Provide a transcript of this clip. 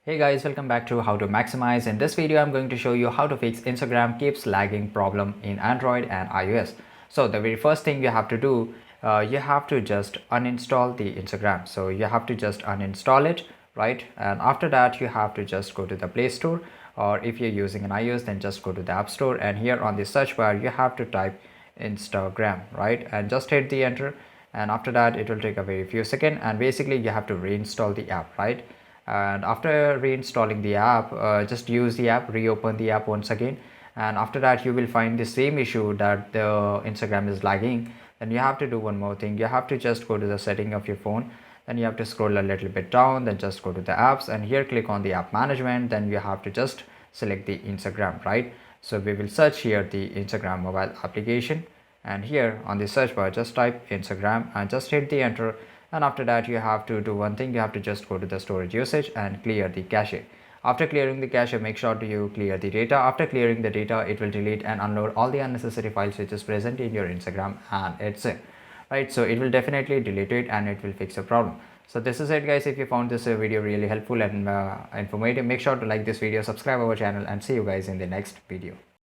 Hey guys, welcome back to How to Maximize. In this video, I'm going to show you how to fix Instagram keeps lagging problem in Android and iOS. So the very first thing you have to do, you have to just uninstall the Instagram. So you have to just uninstall it, right? And after that, you have to just go to the Play Store, or if you're using an iOS, then just go to the App Store. And here on the search bar, you have to type Instagram, right? And just hit the enter. And after that, it will take a very few seconds. And basically, you have to reinstall the app, right? And after reinstalling the app, just use the app, reopen the app once again, and after that you will find the same issue that the Instagram is lagging. Then you have to do one more thing. You have to just go to the setting of your phone, then you have to scroll a little bit down, then just go to the apps, and here click on the app management. Then you have to just select the Instagram, right? So we will search here the Instagram mobile application, and here on the search bar just type Instagram and just hit the enter. And after that you have to do one thing. You have to just go to the storage usage and clear the cache. After clearing the cache, make sure to you clear the data. After clearing the data, it will delete and unload all the unnecessary files which is present in your Instagram, and it's it, right? So it will definitely delete it and it will fix the problem. So this is it guys. If you found this video really helpful and informative, make sure to like this video, subscribe our channel, and see you guys in the next video.